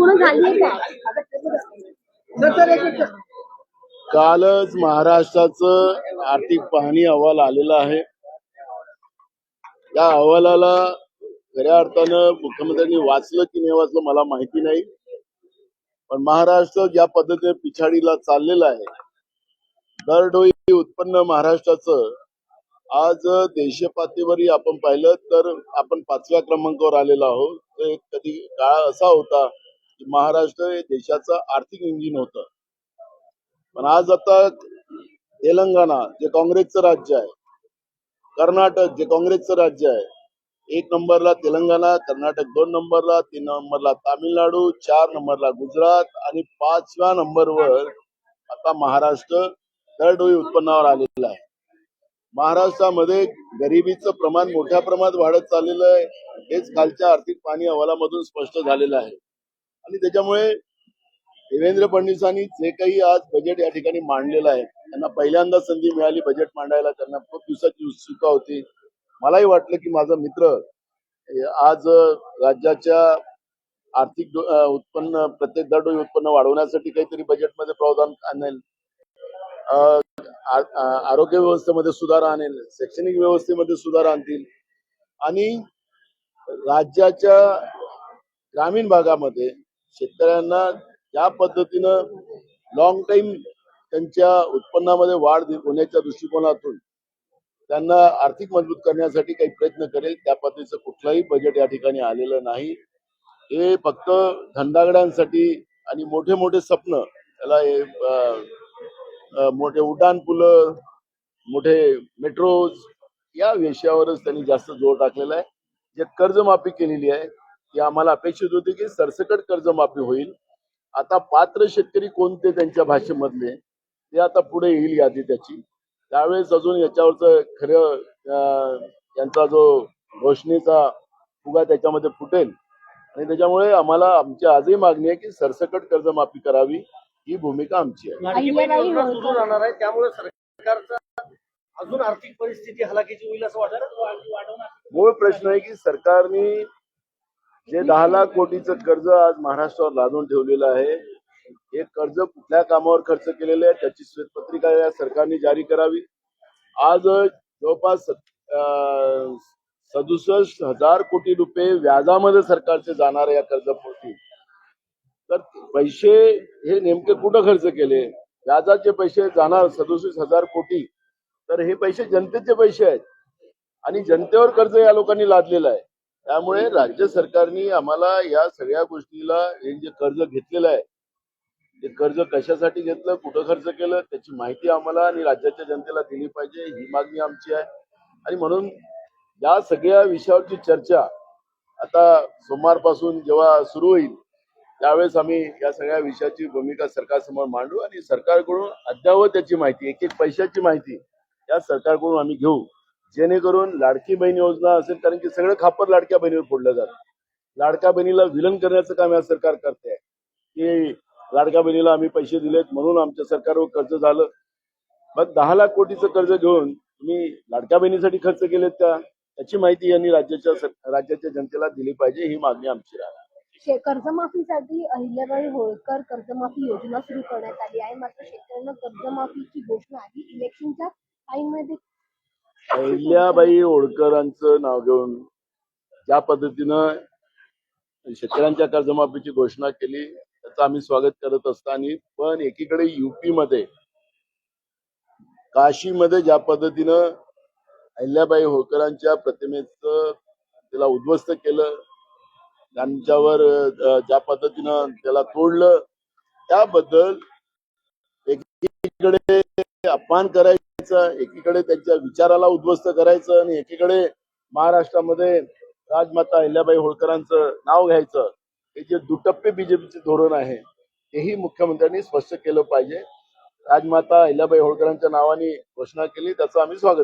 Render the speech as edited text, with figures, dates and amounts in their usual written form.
पूर्ण झाली काय? कालच महाराष्ट्राचं आर्थिक पाहणी अहवाल आलेला आहे. या अहवालाला खऱ्या अर्थानं मुख्यमंत्र्यांनी वाचलं की नाही वाचलं मला माहिती नाही, पण महाराष्ट्र ज्या पद्धतीने पिछाडीला चाललेला आहे, दरडोई उत्पन्न महाराष्ट्राचं आज देशपातळीवर आपण पाहिलं तर आपण 5व्या क्रमांकावर आलेलो आहोत. कधी काळ असा होता की महाराष्ट्र हे देशाचं आर्थिक इंजिन होतं, पण आज आता तेलंगणा जे काँग्रेसचं राज्य आहे, कर्नाटक जे काँग्रेसचं राज्य आहे, 1 नंबरला तेलंगणा, कर्नाटक 2 नंबरला, 3 नंबरला तामिळनाडू, 4 नंबरला गुजरात आणि 5व्या नंबरवर आता महाराष्ट्र दरडोई उत्पन्नावर आलेला आहे. महाराष्ट्रामध्ये गरिबीचं प्रमाण मोठ्या प्रमाणात वाढत चाललेलं आहे. हेच कालच्या आर्थिक पाहणी अहवालामधून स्पष्ट झालेलं आहे. आणि त्याच्यामुळे देवेंद्र फडणवीसांनी जे काही आज बजेट या ठिकाणी मांडलेलं आहे, त्यांना पहिल्यांदा संधी मिळाली बजेट मांडायला. त्यांना खूप दिवसाची उत्सुकता होती. मलाही वाटलं की माझा मित्र आज राज्याच्या आर्थिक उत्पन्न प्रत्येक दरडोई उत्पन्न वाढवण्यासाठी काहीतरी बजेटमध्ये प्रावधान आणेल, आरोग्य व्यवस्थेमध्ये सुधार आणेल, शैक्षणिक व्यवस्थेमध्ये सुधार आणतील आणि राज्याच्या ग्रामीण भागामध्ये शेतकऱ्यांना ज्या पद्धतीनं लॉंग टाइम त्यांच्या उत्पन्नामध्ये वाढ होण्याच्या दृष्टिकोनातून त्यांना आर्थिक मजबूत करण्यासाठी काही प्रयत्न करेल. त्या पद्धतीचं कुठलंही बजेट या ठिकाणी आलेलं नाही. हे फक्त धंदागड्यांसाठी आणि मोठे मोठे स्वप्न, त्याला मोठे उड्डाण पुलं, मोठे मेट्रोज या विषयावरच त्यांनी जास्त जोर टाकलेला आहे. जे कर्जमाफी केलेली आहे ती आम्हाला अपेक्षित होती की सरसकट कर्जमाफी होईल. आता पात्र शेतकरी कोणते त्यांच्या भाषेमधले ते आता पुढे येईल यादी त्याची. त्यावेळेस अजून याच्यावरचं खरं यांचा जो घोषणेचा फुगा त्याच्यामध्ये फुटेल. आणि त्याच्यामुळे आम्हाला आमची आजही मागणी आहे की सरसकट कर्जमाफी करावी, ही भूमिका आमची आहे. सुरू राहणार आहे, त्यामुळे सरकारचा अजून आर्थिक परिस्थिती हलाखीची होईल असं वाटतं. मूळ प्रश्न आहे की सरकारने जे 10 लाख कोटीचं कर्ज आज महाराष्ट्रावर लादून ठेवलेलं आहे, हे कर्ज कुठल्या कामावर खर्च केलेलं आहे त्याची श्वेतपत्रिका या सरकारने जारी करावी. आज जवळपास 67,000 कोटी रुपये व्याजामध्ये सरकारचे जाणार या कर्जपोटी. तर पैसे हे नेमके कुठं खर्च केले? व्याजाचे पैसे जाणार 67,000 कोटी, तर हे पैसे जनतेचे पैसे आहेत आणि जनतेवर कर्ज या लोकांनी लादलेलं आहे. त्यामुळे राज्य सरकारने आम्हाला या सगळ्या गोष्टीला हे जे कर्ज घेतलेलं आहे, ते कर्ज कशासाठी घेतलं, कुठं खर्च केलं त्याची माहिती आम्हाला आणि राज्याच्या जनतेला दिली पाहिजे, ही मागणी आमची आहे. आणि म्हणून या सगळ्या विषयावरची चर्चा आता सोमवारपासून जेव्हा सुरू होईल त्यावेळेस आम्ही या सगळ्या विषयाची भूमिका सरकारसमोर मांडू आणि सरकारकडून अद्ययावत त्याची माहिती, एक एक पैशाची माहिती या सरकारकडून आम्ही घेऊ, जेणेकरून लाडकी बहीण योजना असेल, कारण की सगळं खापर लाडक्या बहिणीवर फोडलं जातं. लाडक्या बहिणीला विलन करण्याचं काम या सरकार करते आहे की लाडक्या बहिणीला आम्ही पैसे दिलेत म्हणून आमच्या सरकारवर कर्ज झालं. मग 10 लाख कोटीचं कर्ज घेऊन तुम्ही लाडक्या बहिणीसाठी खर्च केलेत का, याची माहिती यांनी राज्याच्या जनतेला दिली पाहिजे, ही मागणी आमची राहणार. कर्जमाफीसाठी अहिल्याबाई होळकर कर्जमाफी योजना सुरू करण्यात आली आहे, मात्र शेतकऱ्यांना कर्जमाफीची घोषणा आधी इलेक्शनच्या टाइममध्ये. अहिल्याबाई होळकरांचं नाव घेऊन ज्या पद्धतीनं शेतकऱ्यांच्या कर्जमाफीची घोषणा केली त्याचं आम्ही स्वागत करत असताना, पण एकीकडे युपी मध्ये काशीमध्ये ज्या पद्धतीनं अहिल्याबाई होळकरांच्या प्रतिमेचं त्याला उद्ध्वस्त केलं, त्यांच्यावर ज्या पद्धतीनं त्याला तोडलं, त्याबद्दल एकीकडे अपमान करायचं, एकीकडे त्यांच्या विचाराला उद्ध्वस्त करायचं आणि एकीकडे महाराष्ट्रामध्ये राजमाता अहिल्याबाई होळकरांचं नाव घ्यायचं, हे जे दुटप्पे बीजेपीचे धोरण आहे तेही मुख्यमंत्र्यांनी स्पष्ट केलं पाहिजे. राजमाता अहिल्याबाई होळकरांच्या नावाने घोषणा केली, त्याचं आम्ही स्वागत